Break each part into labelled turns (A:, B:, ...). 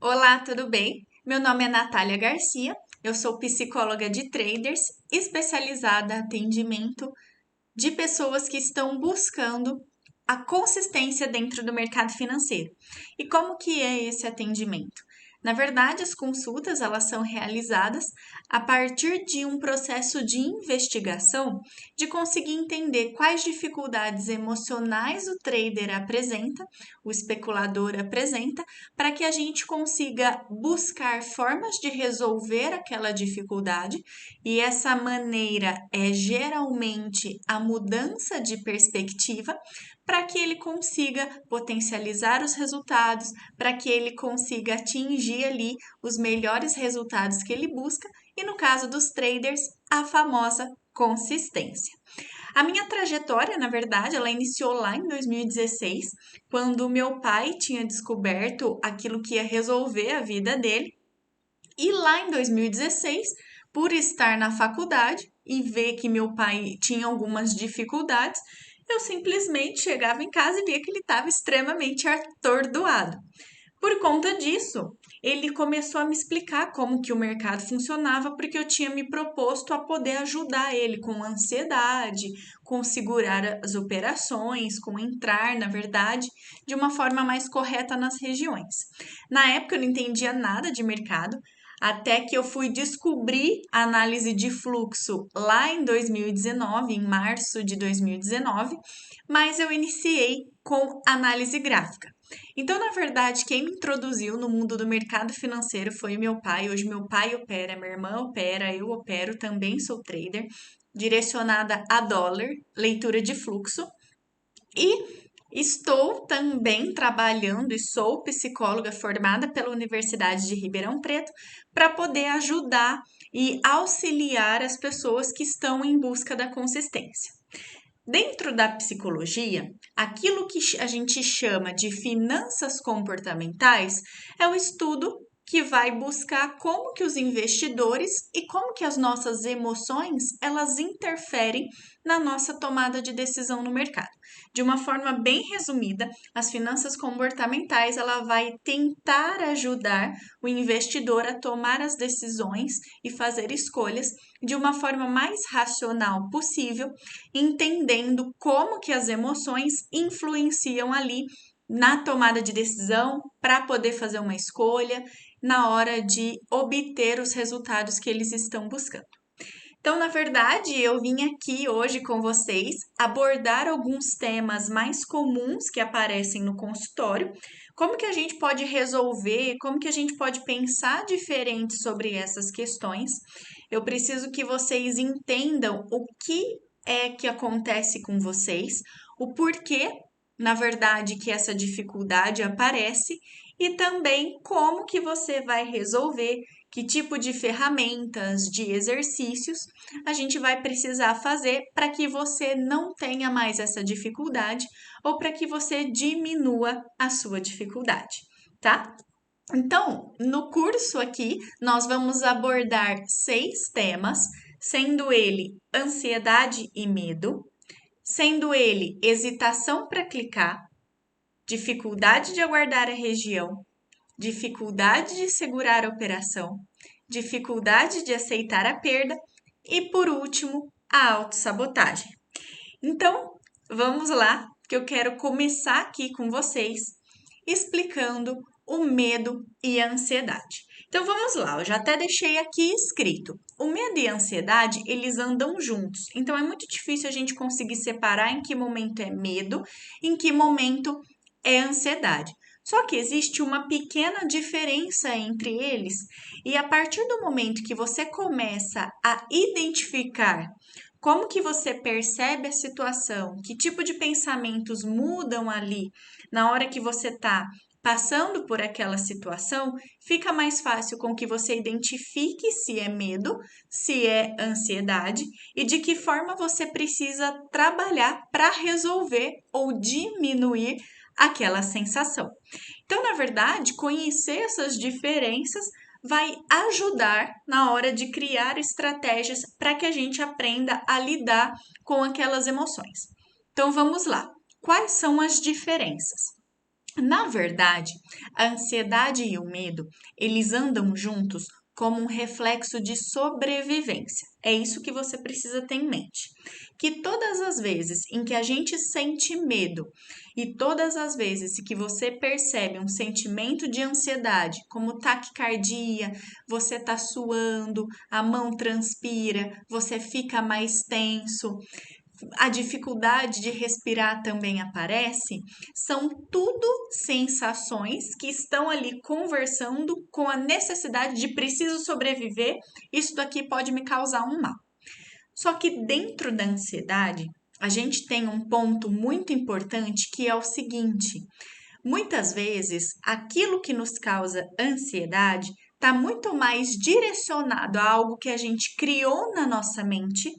A: Olá, tudo bem? Meu nome é Natália Garcia, eu sou psicóloga de traders, especializada em atendimento de pessoas que estão buscando a consistência dentro do mercado financeiro. E como que é esse atendimento? Na verdade, as consultas elas são realizadas a partir de um processo de investigação, de conseguir entender quais dificuldades emocionais o trader apresenta, o especulador apresenta, para que a gente consiga buscar formas de resolver aquela dificuldade, e essa maneira é geralmente a mudança de perspectiva para que ele consiga potencializar os resultados, para que ele consiga atingir ali os melhores resultados que ele busca, e no caso dos traders, a famosa consistência. A minha trajetória, na verdade, ela iniciou lá em 2016, quando meu pai tinha descoberto aquilo que ia resolver a vida dele. E lá em 2016, por estar na faculdade e ver que meu pai tinha algumas dificuldades, eu simplesmente chegava em casa e via que ele estava extremamente atordoado. Por conta disso, ele começou a me explicar como que o mercado funcionava, porque eu tinha me proposto a poder ajudar ele com ansiedade, com segurar as operações, com entrar, na verdade, de uma forma mais correta nas regiões. Na época eu não entendia nada de mercado, até que eu fui descobrir a análise de fluxo lá em 2019, em março de 2019, mas eu iniciei com análise gráfica. Então, na verdade, quem me introduziu no mundo do mercado financeiro foi o meu pai. Hoje, meu pai opera, minha irmã opera, eu opero, também sou trader, direcionada a dólar, leitura de fluxo. E estou também trabalhando e sou psicóloga formada pela Universidade de Ribeirão Preto para poder ajudar e auxiliar as pessoas que estão em busca da consistência. Dentro da psicologia, aquilo que a gente chama de finanças comportamentais é o estudo que vai buscar como que os investidores e como que as nossas emoções elas interferem na nossa tomada de decisão no mercado. De uma forma bem resumida, as finanças comportamentais ela vai tentar ajudar o investidor a tomar as decisões e fazer escolhas de uma forma mais racional possível, entendendo como que as emoções influenciam ali na tomada de decisão para poder fazer uma escolha na hora de obter os resultados que eles estão buscando. Então, na verdade, eu vim aqui hoje com vocês abordar alguns temas mais comuns que aparecem no consultório, como que a gente pode resolver, como que a gente pode pensar diferente sobre essas questões. Eu preciso que vocês entendam o que é que acontece com vocês, o porquê, na verdade, que essa dificuldade aparece e também como que você vai resolver, que tipo de ferramentas, de exercícios a gente vai precisar fazer para que você não tenha mais essa dificuldade ou para que você diminua a sua dificuldade, tá? Então, no curso aqui, nós vamos abordar 6 temas, sendo ele ansiedade e medo, sendo ele hesitação para clicar, dificuldade de aguardar a região, dificuldade de segurar a operação, dificuldade de aceitar a perda e, por último, a autossabotagem. Então, vamos lá, que eu quero começar aqui com vocês explicando o medo e a ansiedade. Então vamos lá, eu já até deixei aqui escrito. O medo e a ansiedade, eles andam juntos. Então é muito difícil a gente conseguir separar em que momento é medo, em que momento é ansiedade. Só que existe uma pequena diferença entre eles, e a partir do momento que você começa a identificar como que você percebe a situação, que tipo de pensamentos mudam ali na hora que você está passando por aquela situação, fica mais fácil com que você identifique se é medo, se é ansiedade e de que forma você precisa trabalhar para resolver ou diminuir aquela sensação. Então, na verdade, conhecer essas diferenças vai ajudar na hora de criar estratégias para que a gente aprenda a lidar com aquelas emoções. Então, vamos lá. Quais são as diferenças? Na verdade, a ansiedade e o medo, eles andam juntos como um reflexo de sobrevivência. É isso que você precisa ter em mente. Que todas as vezes em que a gente sente medo e todas as vezes que você percebe um sentimento de ansiedade, como taquicardia, você tá suando, a mão transpira, você fica mais tenso, a dificuldade de respirar também aparece, são tudo sensações que estão ali conversando com a necessidade de preciso sobreviver, isso daqui pode me causar um mal. Só que dentro da ansiedade, a gente tem um ponto muito importante que é o seguinte: muitas vezes aquilo que nos causa ansiedade está muito mais direcionado a algo que a gente criou na nossa mente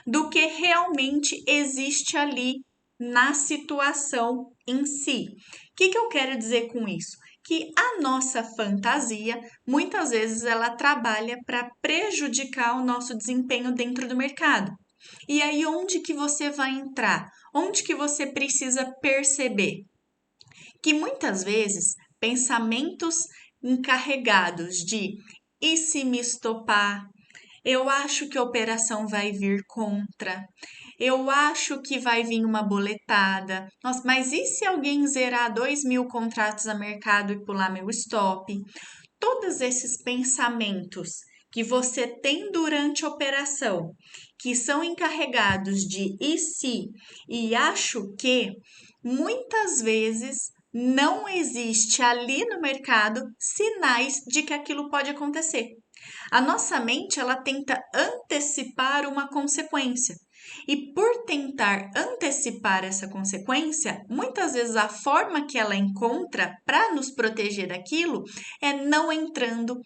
A: do que realmente existe ali na situação em si. O que eu quero dizer com isso? Que a nossa fantasia, muitas vezes, ela trabalha para prejudicar o nosso desempenho dentro do mercado. E aí, onde que você vai entrar? Onde que você precisa perceber? Que muitas vezes, pensamentos encarregados de e se me estopar? Eu acho que a operação vai vir contra. Eu acho que vai vir uma boletada. Nossa, mas e se alguém zerar 2.000 contratos a mercado e pular meu stop? Todos esses pensamentos que você tem durante a operação, que são encarregados de e se e acho que, muitas vezes não existe ali no mercado sinais de que aquilo pode acontecer. A nossa mente, ela tenta antecipar uma consequência. E por tentar antecipar essa consequência, muitas vezes a forma que ela encontra para nos proteger daquilo é não entrando,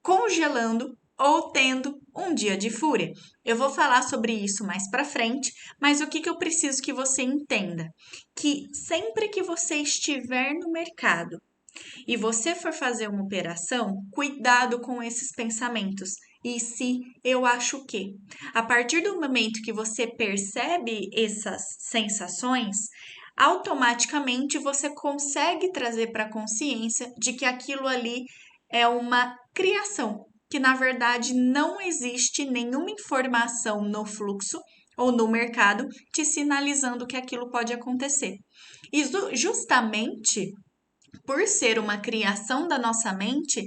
A: congelando ou tendo um dia de fúria. Eu vou falar sobre isso mais para frente, mas o que eu preciso que você entenda? Que sempre que você estiver no mercado e você for fazer uma operação, cuidado com esses pensamentos. E se eu acho que, a partir do momento que você percebe essas sensações, automaticamente você consegue trazer para a consciência de que aquilo ali é uma criação, que na verdade não existe nenhuma informação no fluxo ou no mercado te sinalizando que aquilo pode acontecer. E justamente por ser uma criação da nossa mente,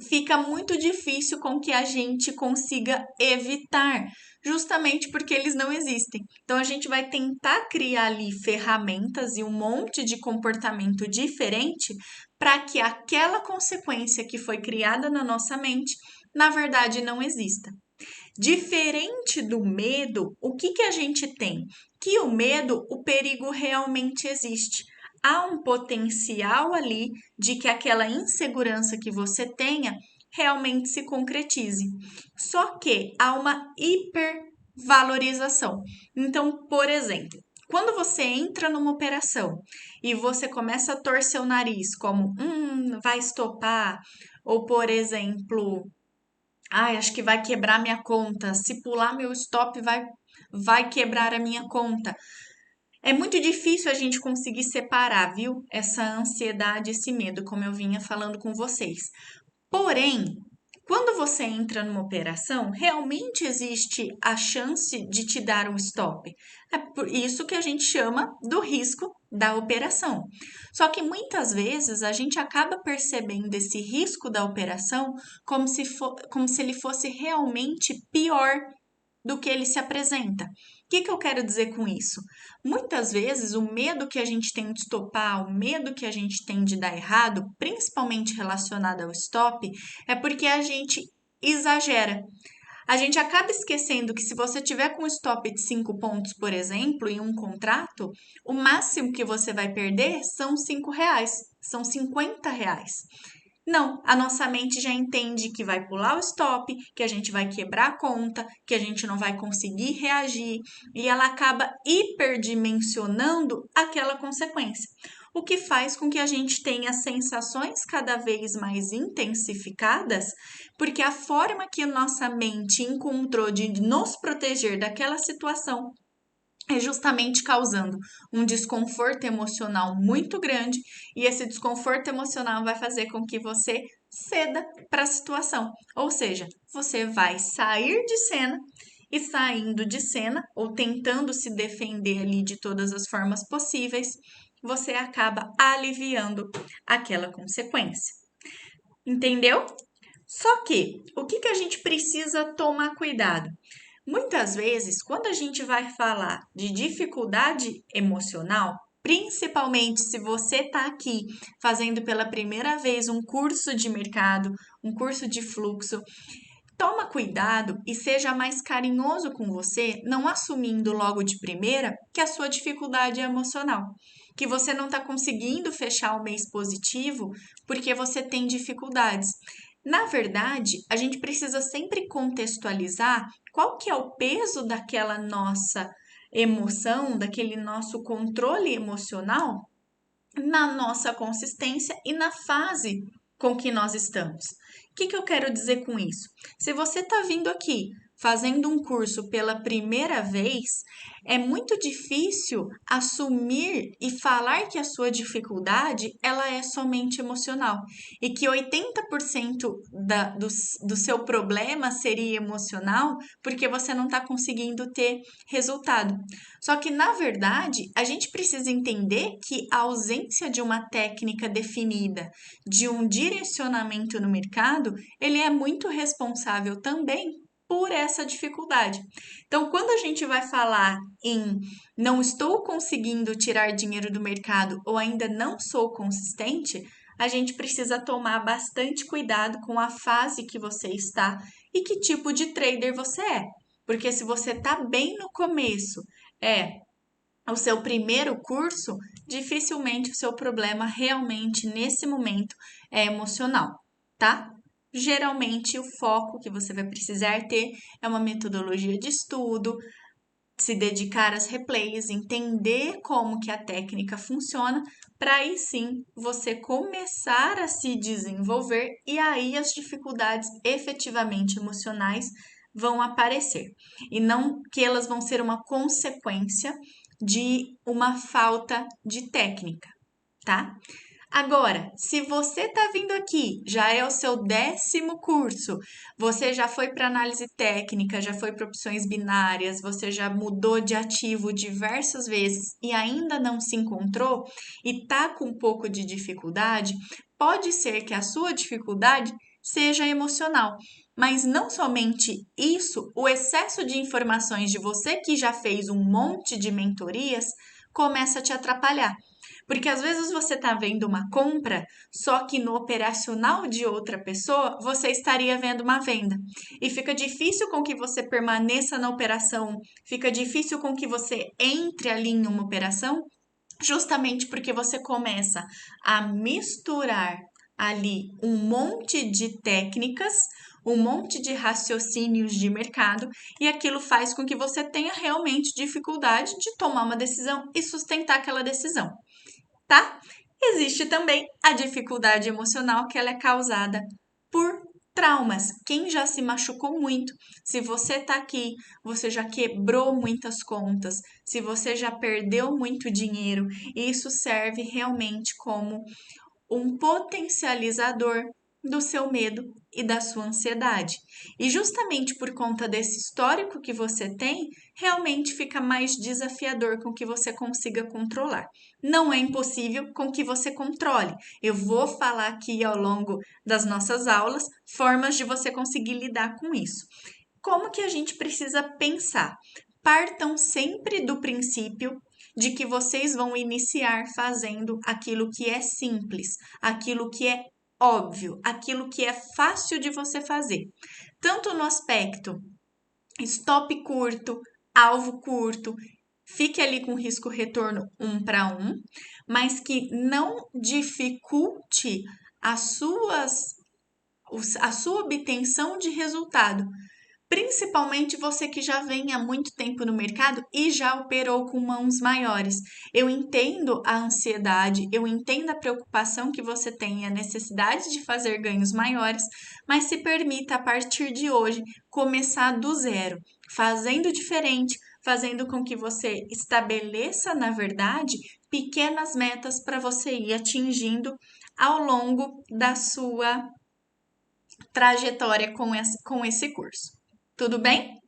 A: fica muito difícil com que a gente consiga evitar, justamente porque eles não existem. Então a gente vai tentar criar ali ferramentas e um monte de comportamento diferente para que aquela consequência que foi criada na nossa mente, na verdade, não exista. Diferente do medo, o que a gente tem? Que o medo, o perigo realmente existe. Há um potencial ali de que aquela insegurança que você tenha realmente se concretize. Só que há uma hipervalorização. Então, por exemplo, quando você entra numa operação e você começa a torcer o nariz, como vai estopar, ou por exemplo, ai, acho que vai quebrar minha conta. Se pular meu stop, vai quebrar a minha conta. É muito difícil a gente conseguir separar, viu? Essa ansiedade, esse medo, como eu vinha falando com vocês. Porém, quando você entra numa operação, realmente existe a chance de te dar um stop. É por isso que a gente chama do risco da operação. Só que muitas vezes a gente acaba percebendo esse risco da operação como se ele fosse realmente pior do que ele se apresenta. O que eu quero dizer com isso? Muitas vezes o medo que a gente tem de estopar, o medo que a gente tem de dar errado, principalmente relacionado ao stop, é porque a gente exagera. A gente acaba esquecendo que se você tiver com um stop de 5 pontos, por exemplo, em um contrato, o máximo que você vai perder são R$ 5, são R$ 50. Não, a nossa mente já entende que vai pular o stop, que a gente vai quebrar a conta, que a gente não vai conseguir reagir e ela acaba hiperdimensionando aquela consequência. O que faz com que a gente tenha sensações cada vez mais intensificadas, porque a forma que a nossa mente encontrou de nos proteger daquela situação é justamente causando um desconforto emocional muito grande, e esse desconforto emocional vai fazer com que você ceda para a situação. Ou seja, você vai sair de cena e saindo de cena, ou tentando se defender ali de todas as formas possíveis, você acaba aliviando aquela consequência. Entendeu? Só que o que a gente precisa tomar cuidado? Muitas vezes, quando a gente vai falar de dificuldade emocional, principalmente se você está aqui fazendo pela primeira vez um curso de mercado, um curso de fluxo, toma cuidado e seja mais carinhoso com você, não assumindo logo de primeira que a sua dificuldade é emocional, que você não está conseguindo fechar o mês positivo porque você tem dificuldades. Na verdade, a gente precisa sempre contextualizar qual que é o peso daquela nossa emoção, daquele nosso controle emocional na nossa consistência e na fase com que nós estamos. O que eu quero dizer com isso? Se você está vindo aqui fazendo um curso pela primeira vez, é muito difícil assumir e falar que a sua dificuldade ela é somente emocional e que 80% do seu problema seria emocional porque você não está conseguindo ter resultado. Só que, na verdade, a gente precisa entender que a ausência de uma técnica definida, de um direcionamento no mercado, ele é muito responsável também por essa dificuldade. Então, quando a gente vai falar em não estou conseguindo tirar dinheiro do mercado ou ainda não sou consistente, a gente precisa tomar bastante cuidado com a fase que você está e que tipo de trader você é. Porque se você está bem no começo, o seu primeiro curso, dificilmente o seu problema realmente nesse momento é emocional, tá? Geralmente o foco que você vai precisar ter é uma metodologia de estudo, se dedicar às replays, entender como que a técnica funciona, para aí sim você começar a se desenvolver e aí as dificuldades efetivamente emocionais vão aparecer. E não que elas vão ser uma consequência de uma falta de técnica, tá? Agora, se você está vindo aqui, já é o seu 10º curso, você já foi para análise técnica, já foi para opções binárias, você já mudou de ativo diversas vezes e ainda não se encontrou e está com um pouco de dificuldade, pode ser que a sua dificuldade seja emocional. Mas não somente isso, o excesso de informações de você que já fez um monte de mentorias começa a te atrapalhar. Porque às vezes você está vendo uma compra, só que no operacional de outra pessoa você estaria vendo uma venda. E fica difícil com que você permaneça na operação, fica difícil com que você entre ali em uma operação, justamente porque você começa a misturar ali um monte de técnicas, um monte de raciocínios de mercado, e aquilo faz com que você tenha realmente dificuldade de tomar uma decisão e sustentar aquela decisão, tá? Existe também a dificuldade emocional, que ela é causada por traumas. Quem já se machucou muito, se você tá aqui, você já quebrou muitas contas, se você já perdeu muito dinheiro, isso serve realmente como um potencializador do seu medo e da sua ansiedade. E justamente por conta desse histórico que você tem, realmente fica mais desafiador com que você consiga controlar. Não é impossível com que você controle. Eu vou falar aqui ao longo das nossas aulas formas de você conseguir lidar com isso. Como que a gente precisa pensar? Partam sempre do princípio de que vocês vão iniciar fazendo aquilo que é simples, aquilo que é óbvio, aquilo que é fácil de você fazer. Tanto no aspecto stop curto, alvo curto, fique ali com risco retorno 1 para 1, mas que não dificulte a sua obtenção de resultado. Principalmente você que já vem há muito tempo no mercado e já operou com mãos maiores. Eu entendo a ansiedade, eu entendo a preocupação que você tem e a necessidade de fazer ganhos maiores, mas se permita a partir de hoje começar do zero, fazendo diferente, fazendo com que você estabeleça, na verdade, pequenas metas para você ir atingindo ao longo da sua trajetória com esse curso. Tudo bem?